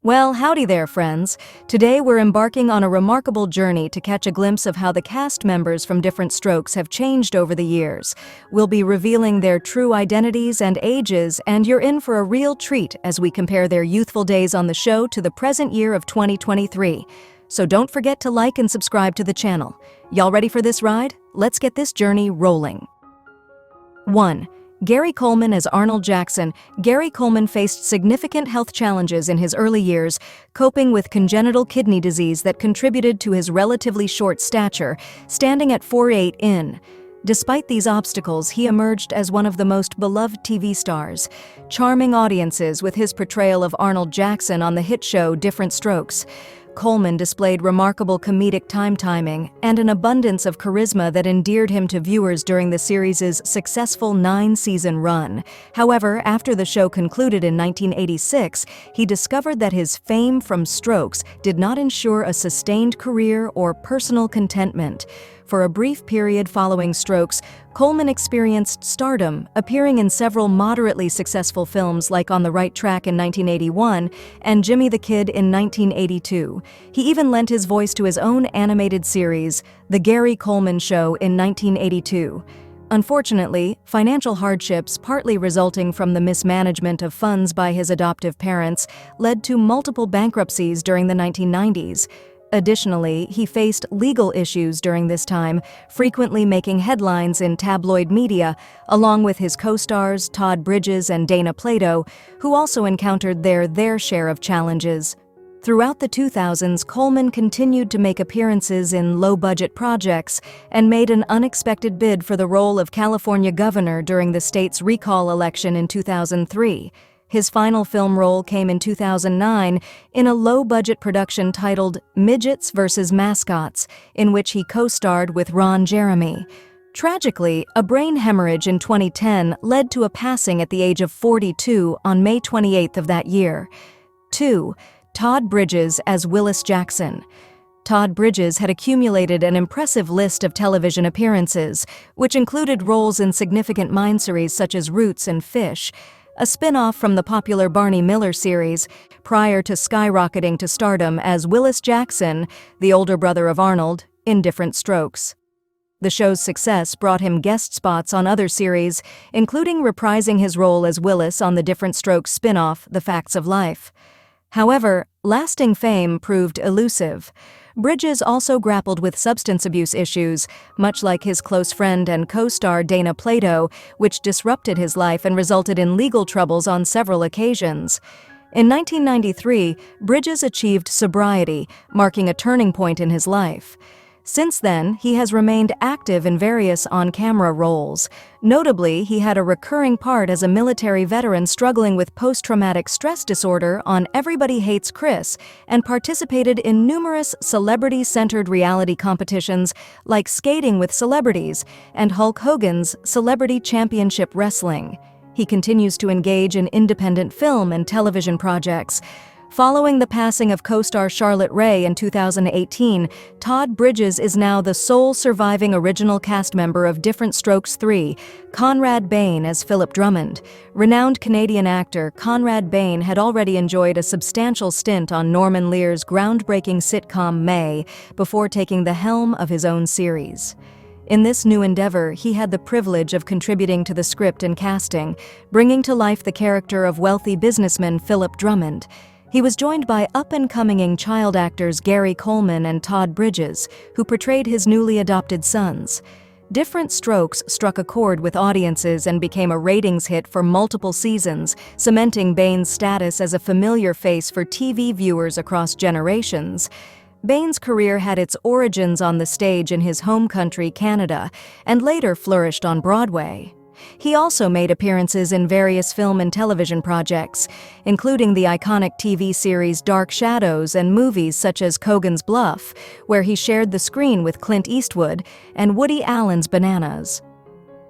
Well, howdy there, friends. Today we're embarking on a remarkable journey to catch a glimpse of how the cast members from Diff'rent Strokes have changed over the years. We'll be revealing their true identities and ages, and you're in for a real treat as we compare their youthful days on the show to the present year of 2023. So don't forget to like and subscribe to the channel. Y'all ready for this ride? Let's get this journey rolling. 1. Gary Coleman as Arnold Jackson. Gary Coleman faced significant health challenges in his early years, coping with congenital kidney disease that contributed to his relatively short stature, standing at 4'8" in. Despite these obstacles, he emerged as one of the most beloved TV stars, charming audiences with his portrayal of Arnold Jackson on the hit show Diff'rent Strokes. Coleman displayed remarkable comedic timing and an abundance of charisma that endeared him to viewers during the series' successful 9-season run. However, after the show concluded in 1986, he discovered that his fame from Strokes did not ensure a sustained career or personal contentment. For a brief period following Strokes, Coleman experienced stardom, appearing in several moderately successful films like On the Right Track in 1981 and Jimmy the Kid in 1982. He even lent his voice to his own animated series, The Gary Coleman Show, in 1982. Unfortunately, financial hardships, partly resulting from the mismanagement of funds by his adoptive parents, led to multiple bankruptcies during the 1990s. Additionally, he faced legal issues during this time, frequently making headlines in tabloid media, along with his co-stars Todd Bridges and Plato, who also encountered their share of challenges. Throughout the 2000s, Coleman continued to make appearances in low-budget projects and made an unexpected bid for the role of California governor during the state's recall election in 2003. His final film role came in 2009 in a low-budget production titled Midgets vs. Mascots, in which he co-starred with Ron Jeremy. Tragically, a brain hemorrhage in 2010 led to a passing at the age of 42 on May 28th of that year. 2. Todd Bridges as Willis Jackson. Todd Bridges had accumulated an impressive list of television appearances, which included roles in significant miniseries such as Roots and Fish, a spin-off from the popular Barney Miller series, prior to skyrocketing to stardom as Willis Jackson, the older brother of Arnold, in Diff'rent Strokes. The show's success brought him guest spots on other series, including reprising his role as Willis on the Diff'rent Strokes spin-off, The Facts of Life. However, lasting fame proved elusive. Bridges also grappled with substance abuse issues, much like his close friend and co-star Plato, which disrupted his life and resulted in legal troubles on several occasions. In 1993, Bridges achieved sobriety, marking a turning point in his life. Since then, he has remained active in various on-camera roles. Notably, he had a recurring part as a military veteran struggling with post-traumatic stress disorder on Everybody Hates Chris, and participated in numerous celebrity-centered reality competitions like Skating with Celebrities and Hulk Hogan's Celebrity Championship Wrestling. He continues to engage in independent film and television projects. Following the passing of co-star Charlotte Rae in 2018, Todd Bridges is now the sole surviving original cast member of Diff'rent Strokes 3, Conrad Bain as Philip Drummond. Renowned Canadian actor Conrad Bain had already enjoyed a substantial stint on Norman Lear's groundbreaking sitcom May before taking the helm of his own series. In this new endeavor, he had the privilege of contributing to the script and casting, bringing to life the character of wealthy businessman Philip Drummond. He was joined by up-and-coming child actors Gary Coleman and Todd Bridges, who portrayed his newly adopted sons. Diff'rent Strokes struck a chord with audiences and became a ratings hit for multiple seasons, cementing Bain's status as a familiar face for TV viewers across generations. Bain's career had its origins on the stage in his home country, Canada, and later flourished on Broadway. He also made appearances in various film and television projects, including the iconic TV series Dark Shadows and movies such as Kogan's Bluff, where he shared the screen with Clint Eastwood, and Woody Allen's Bananas.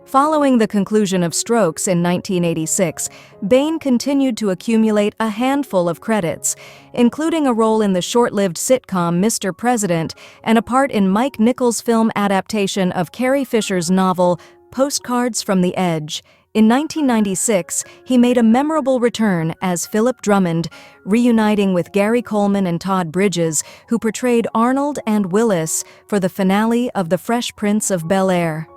Following the conclusion of Strokes in 1986, Bain continued to accumulate a handful of credits, including a role in the short-lived sitcom Mr. President and a part in Mike Nichols' film adaptation of Carrie Fisher's novel Postcards from the Edge In 1996, he made a memorable return as Philip Drummond, reuniting with Gary Coleman and Todd Bridges, who portrayed Arnold and Willis for the finale of The Fresh Prince of Bel-Air.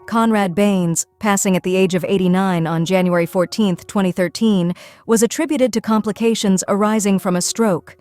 Conrad Bain, passing at the age of 89 on January 14, 2013, was attributed to complications arising from a stroke.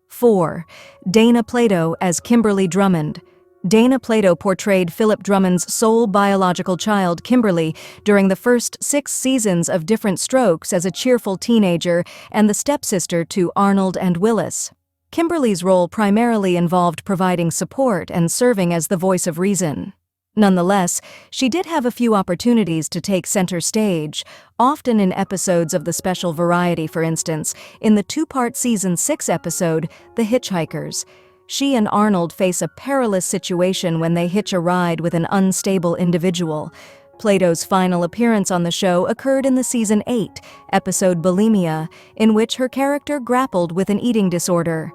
4. Dana Plato as Kimberly Drummond. Dana Plato portrayed Philip Drummond's sole biological child, Kimberly, during the first 6 seasons of Diff'rent Strokes as a cheerful teenager and the stepsister to Arnold and Willis. Kimberly's role primarily involved providing support and serving as the voice of reason. Nonetheless, she did have a few opportunities to take center stage, often in episodes of the special variety. For instance, in the 2-part season 6 episode, The Hitchhikers. She and Arnold face a perilous situation when they hitch a ride with an unstable individual. Plato's final appearance on the show occurred in the season 8 episode Bulimia, in which her character grappled with an eating disorder.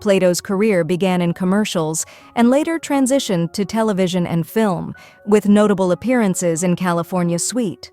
Plato's career began in commercials and later transitioned to television and film, with notable appearances in California Suite.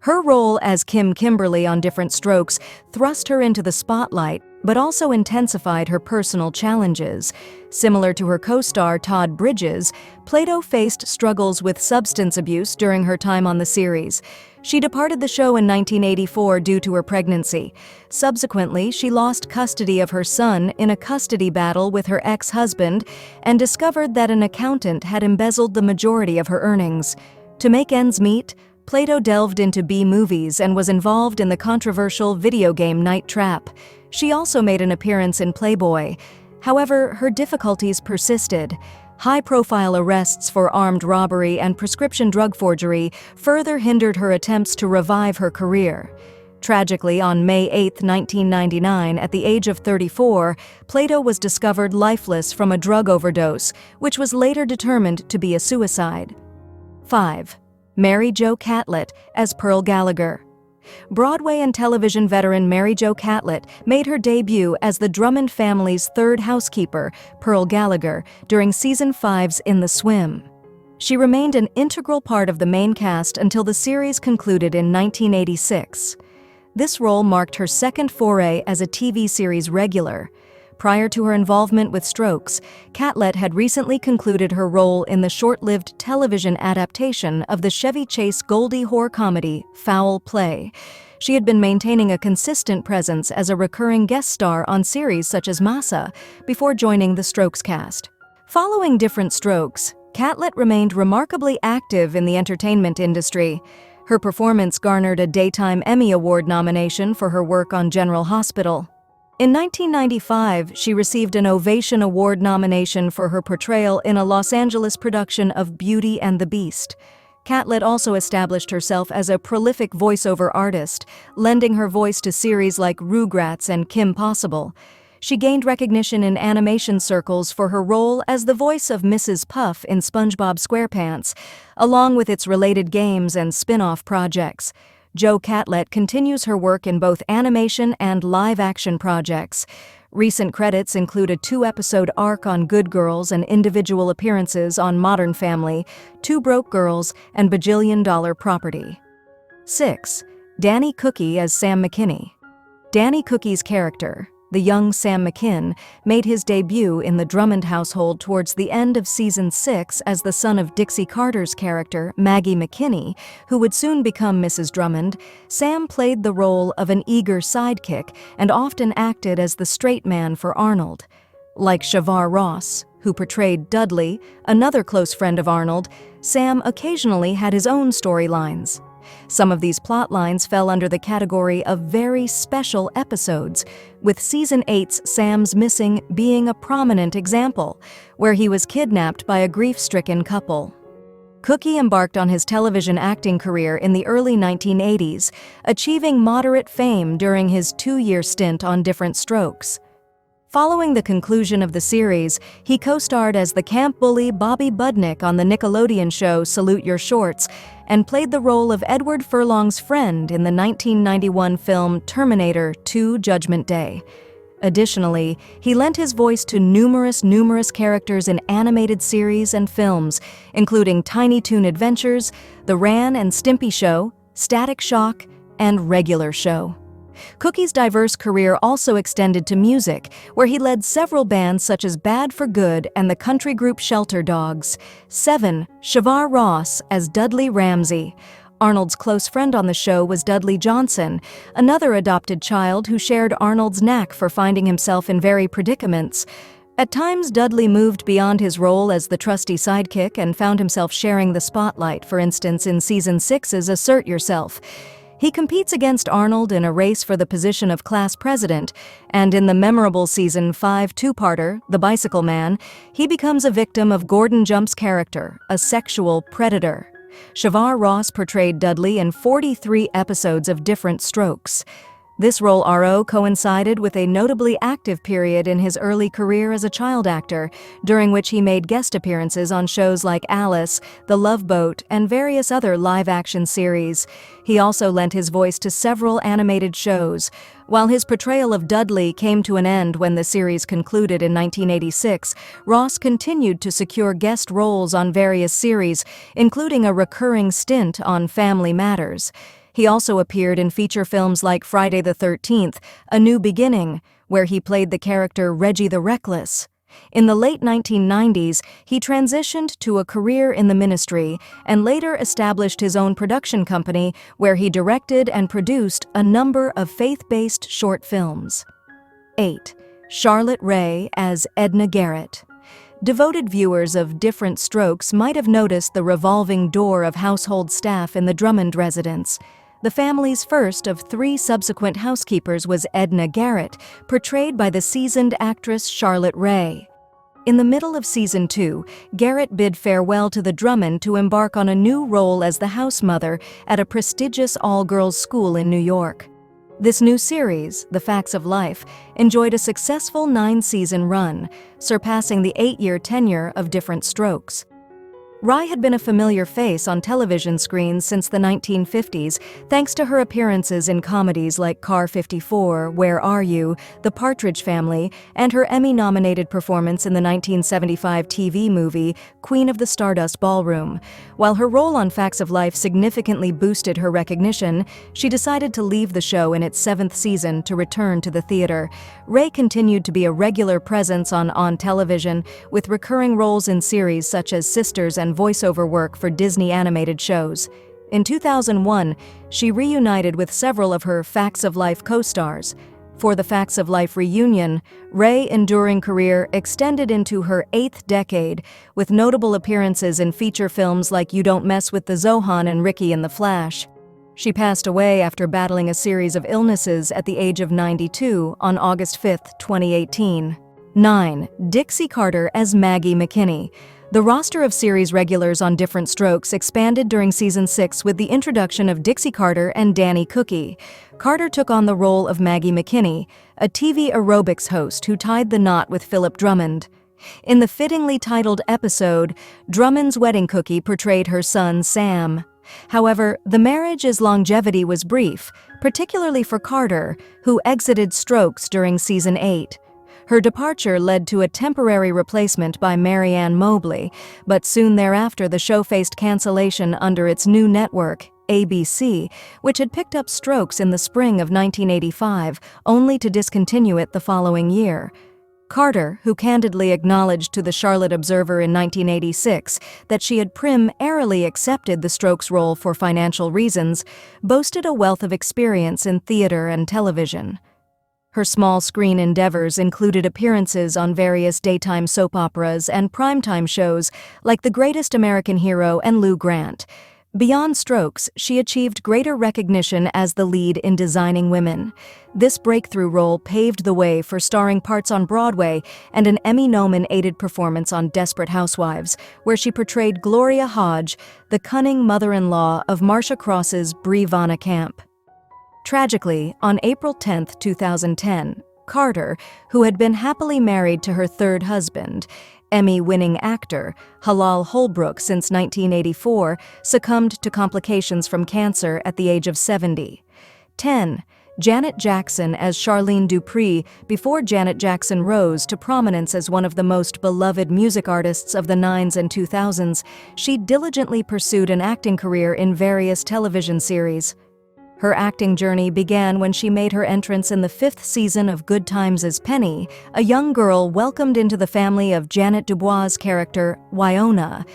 Her role as Kimberly on Diff'rent Strokes thrust her into the spotlight, but also intensified her personal challenges. Similar to her co-star Todd Bridges, Plato faced struggles with substance abuse during her time on the series. She departed the show in 1984 due to her pregnancy. Subsequently, she lost custody of her son in a custody battle with her ex-husband and discovered that an accountant had embezzled the majority of her earnings. To make ends meet, Plato delved into B-movies and was involved in the controversial video game Night Trap. She also made an appearance in Playboy. However, her difficulties persisted. High-profile arrests for armed robbery and prescription drug forgery further hindered her attempts to revive her career. Tragically, on May 8, 1999, at the age of 34, Plato was discovered lifeless from a drug overdose, which was later determined to be a suicide. 5. Jo Catlett as Pearl Gallagher. Broadway and television veteran Jo Catlett made her debut as the Drummond family's third housekeeper, Pearl Gallagher, during Season 5's In the Swim. She remained an integral part of the main cast until the series concluded in 1986. This role marked her second foray as a TV series regular. Prior to her involvement with Strokes, Catlett had recently concluded her role in the short-lived television adaptation of the Chevy Chase Goldie horror comedy Foul Play. She had been maintaining a consistent presence as a recurring guest star on series such as Massa before joining the Strokes cast. Following Diff'rent Strokes, Catlett remained remarkably active in the entertainment industry. Her performance garnered a Daytime Emmy Award nomination for her work on General Hospital. In 1995, she received an Ovation Award nomination for her portrayal in a Los Angeles production of Beauty and the Beast. Catlett also established herself as a prolific voiceover artist, lending her voice to series like Rugrats and Kim Possible. She gained recognition in animation circles for her role as the voice of Mrs. Puff in SpongeBob SquarePants, along with its related games and spin-off projects. Jo Catlett continues her work in both animation and live-action projects. Recent credits include a 2-episode arc on Good Girls and individual appearances on Modern Family, Two Broke Girls, and Bajillion Dollar Property. 6. Danny Cookie as Sam McKinney. Danny Cookie's character, the young Sam McKinn, made his debut in the Drummond household towards the end of Season 6 as the son of Dixie Carter's character, Maggie McKinney, who would soon become Mrs. Drummond. Sam played the role of an eager sidekick and often acted as the straight man for Arnold. Like Shavar Ross, who portrayed Dudley, another close friend of Arnold, Sam occasionally had his own storylines. Some of these plot lines fell under the category of very special episodes, with Season 8's Sam's Missing being a prominent example, where he was kidnapped by a grief-stricken couple. Cookie embarked on his television acting career in the early 1980s, achieving moderate fame during his 2-year stint on Diff'rent Strokes. Following the conclusion of the series, he co-starred as the camp bully Bobby Budnick on the Nickelodeon show Salute Your Shorts and played the role of Edward Furlong's friend in the 1991 film Terminator 2: Judgment Day. Additionally, he lent his voice to numerous characters in animated series and films, including Tiny Toon Adventures, The Ran and Stimpy Show, Static Shock, and Regular Show. Cookie's diverse career also extended to music, where he led several bands such as Bad for Good and the country group Shelter Dogs. 7. Shavar Ross as Dudley Ramsey. Arnold's close friend on the show was Dudley Johnson, another adopted child who shared Arnold's knack for finding himself in very predicaments. At times, Dudley moved beyond his role as the trusty sidekick and found himself sharing the spotlight, for instance in Season 6's Assert Yourself. He competes against Arnold in a race for the position of class president, and in the memorable Season 5 two-parter, The Bicycle Man, he becomes a victim of Gordon Jump's character, a sexual predator. Shavar Ross portrayed Dudley in 43 episodes of Diff'rent Strokes. This role coincided with a notably active period in his early career as a child actor, during which he made guest appearances on shows like Alice, The Love Boat, and various other live-action series. He also lent his voice to several animated shows. While his portrayal of Dudley came to an end when the series concluded in 1986, Ross continued to secure guest roles on various series, including a recurring stint on Family Matters. He also appeared in feature films like Friday the 13th, A New Beginning, where he played the character Reggie the Reckless. In the late 1990s, he transitioned to a career in the ministry and later established his own production company where he directed and produced a number of faith-based short films. 8. Charlotte Rae as Edna Garrett. Devoted viewers of Diff'rent Strokes might have noticed the revolving door of household staff in the Drummond residence. The family's first of 3 subsequent housekeepers was Edna Garrett, portrayed by the seasoned actress Charlotte Rae. In the middle of Season 2, Garrett bid farewell to the Drummond to embark on a new role as the house mother at a prestigious all-girls school in New York. This new series, The Facts of Life, enjoyed a successful 9-season run, surpassing the 8-year tenure of Diff'rent Strokes. Rae had been a familiar face on television screens since the 1950s, thanks to her appearances in comedies like Car 54, Where Are You?, The Partridge Family, and her Emmy-nominated performance in the 1975 TV movie Queen of the Stardust Ballroom. While her role on Facts of Life significantly boosted her recognition, she decided to leave the show in its 7th season to return to the theater. Rae continued to be a regular presence on television, with recurring roles in series such as Sisters and voiceover work for Disney animated shows. In 2001, she reunited with several of her Facts of Life co-stars. For the Facts of Life reunion, Rae's enduring career extended into her 8th decade, with notable appearances in feature films like You Don't Mess with the Zohan and Ricky and the Flash. She passed away after battling a series of illnesses at the age of 92 on August 5, 2018. 9. Dixie Carter as Maggie McKinney. The roster of series regulars on Diff'rent Strokes expanded during Season 6 with the introduction of Dixie Carter and Danny Cookie. Carter took on the role of Maggie McKinney, a TV aerobics host who tied the knot with Philip Drummond. In the fittingly titled episode, Drummond's wedding cookie portrayed her son Sam. However, the marriage's longevity was brief, particularly for Carter, who exited Strokes during Season 8. Her departure led to a temporary replacement by Ann Mobley, but soon thereafter the show faced cancellation under its new network, ABC, which had picked up Strokes in the spring of 1985, only to discontinue it the following year. Carter, who candidly acknowledged to the Charlotte Observer in 1986 that she had airily accepted the Strokes role for financial reasons, boasted a wealth of experience in theater and television. Her small-screen endeavors included appearances on various daytime soap operas and primetime shows like The Greatest American Hero and Lou Grant. Beyond Strokes, she achieved greater recognition as the lead in Designing Women. This breakthrough role paved the way for starring parts on Broadway and an Emmy-nominated performance on Desperate Housewives, where she portrayed Gloria Hodge, the cunning mother-in-law of Marcia Cross's Brie Vanna Camp. Tragically, on April 10, 2010, Carter, who had been happily married to her third husband, Emmy-winning actor Halal Holbrook since 1984, succumbed to complications from cancer at the age of 70. 10. Janet Jackson as Charlene Dupree. Before Janet Jackson rose to prominence as one of the most beloved music artists of the 90s and 2000s, she diligently pursued an acting career in various television series. Her acting journey began when she made her entrance in the 5th season of Good Times as Penny, a young girl welcomed into the family of Janet Dubois' character, Wynonna.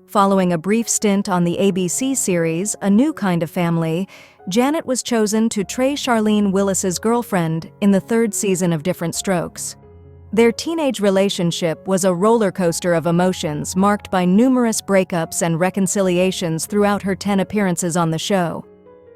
Following a brief stint on the ABC series, A New Kind of Family, Janet was chosen to portray Charlene Willis's girlfriend in the 3rd season of Diff'rent Strokes. Their teenage relationship was a roller coaster of emotions marked by numerous breakups and reconciliations throughout her 10 appearances on the show.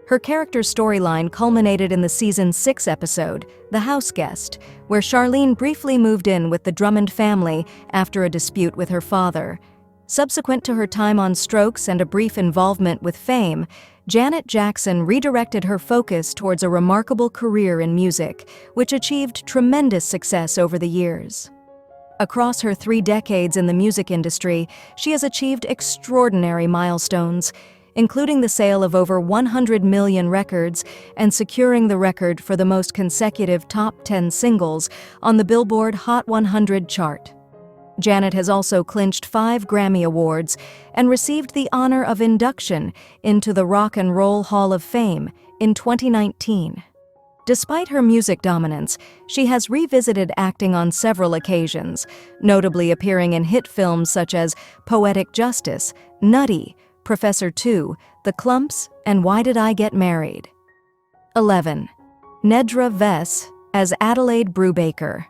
Her character's storyline culminated in the season 6 episode, The House Guest, where Charlene briefly moved in with the Drummond family after a dispute with her father. Subsequent to her time on Strokes and a brief involvement with Fame, Janet Jackson redirected her focus towards a remarkable career in music, which achieved tremendous success over the years. Across her 3 decades in the music industry, she has achieved extraordinary milestones, including the sale of over 100 million records and securing the record for the most consecutive top 10 singles on the Billboard Hot 100 chart. Janet has also clinched 5 Grammy Awards and received the honor of induction into the Rock and Roll Hall of Fame in 2019. Despite her music dominance, she has revisited acting on several occasions, notably appearing in hit films such as Poetic Justice, Nutty, Professor 2, The Klumps, and Why Did I Get Married? 11. Nedra Vess as Adelaide Brubaker.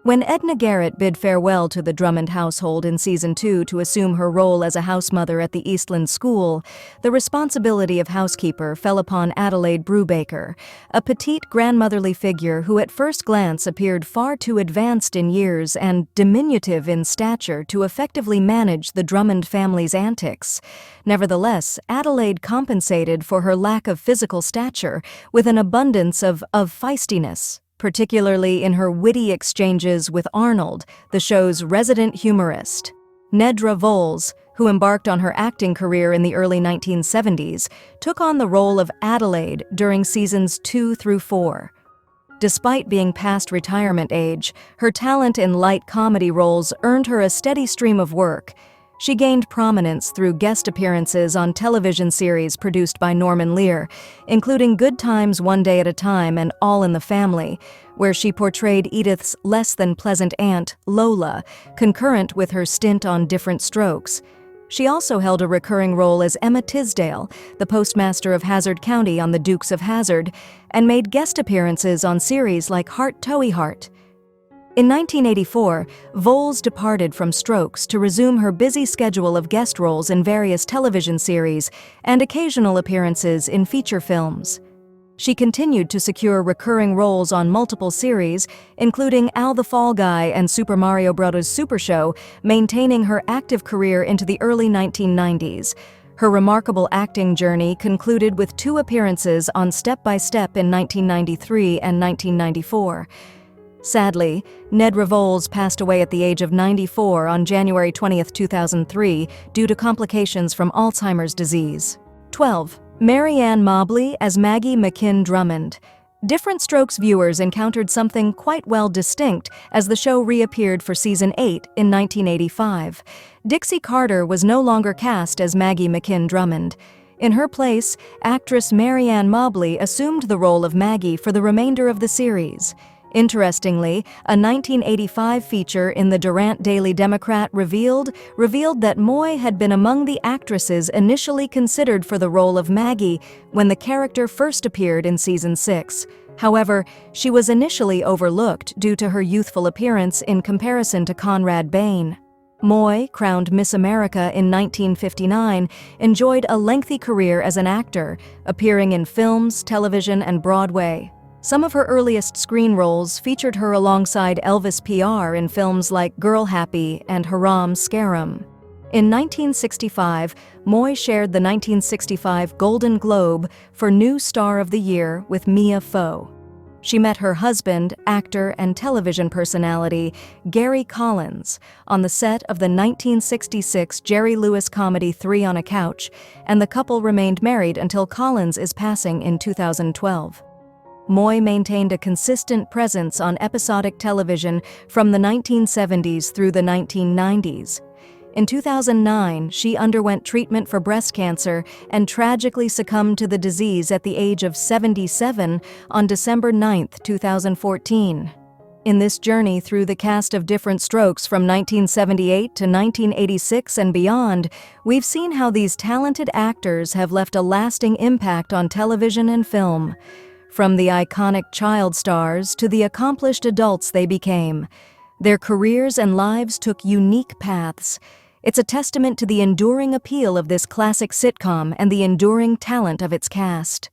When Edna Garrett bid farewell to the Drummond household in Season 2 to assume her role as a housemother at the Eastland School, the responsibility of housekeeper fell upon Adelaide Brubaker, a petite grandmotherly figure who at first glance appeared far too advanced in years and diminutive in stature to effectively manage the Drummond family's antics. Nevertheless, Adelaide compensated for her lack of physical stature with an abundance of feistiness, particularly in her witty exchanges with Arnold, the show's resident humorist. Nedra Voles, who embarked on her acting career in the early 1970s, took on the role of Adelaide during seasons 2 through 4. Despite being past retirement age, her talent in light comedy roles earned her a steady stream of work. She gained prominence through guest appearances on television series produced by Norman Lear, including Good Times One Day at a Time and All in the Family, where she portrayed Edith's less-than-pleasant aunt, Lola, concurrent with her stint on Diff'rent Strokes. She also held a recurring role as Emma Tisdale, the postmaster of Hazard County on The Dukes of Hazzard, and made guest appearances on series like Heart Towey Heart. In 1984, Voles departed from Strokes to resume her busy schedule of guest roles in various television series and occasional appearances in feature films. She continued to secure recurring roles on multiple series, including Al the Fall Guy and Super Mario Bros. Super Show, maintaining her active career into the early 1990s. Her remarkable acting journey concluded with 2 appearances on Step by Step in 1993 and 1994. Sadly, Nedra Voles passed away at the age of 94 on January 20, 2003, due to complications from Alzheimer's disease. 12. Ann Mobley as Maggie McKinn Drummond. Diff'rent Strokes viewers encountered something quite well distinct as the show reappeared for Season 8 in 1985. Dixie Carter was no longer cast as Maggie McKinn Drummond. In her place, actress Ann Mobley assumed the role of Maggie for the remainder of the series. Interestingly, a 1985 feature in the Durant Daily Democrat revealed that Moy had been among the actresses initially considered for the role of Maggie when the character first appeared in Season 6. However, she was initially overlooked due to her youthful appearance in comparison to Conrad Bain. Moy, crowned Miss America in 1959, enjoyed a lengthy career as an actor, appearing in films, television, and Broadway. Some of her earliest screen roles featured her alongside Elvis PR in films like Girl Happy and Haram Scarum. In 1965, Moy shared the 1965 Golden Globe for New Star of the Year with Mia Fo. She met her husband, actor and television personality Gary Collins on the set of the 1966 Jerry Lewis comedy 3 on a Couch, and the couple remained married until Collins' passing in 2012. Moy maintained a consistent presence on episodic television from the 1970s through the 1990s. In 2009, she underwent treatment for breast cancer and tragically succumbed to the disease at the age of 77 on December 9, 2014. In this journey through the cast of Diff'rent Strokes from 1978 to 1986 and beyond, we've seen how these talented actors have left a lasting impact on television and film. From the iconic child stars to the accomplished adults they became, their careers and lives took unique paths. It's a testament to the enduring appeal of this classic sitcom and the enduring talent of its cast.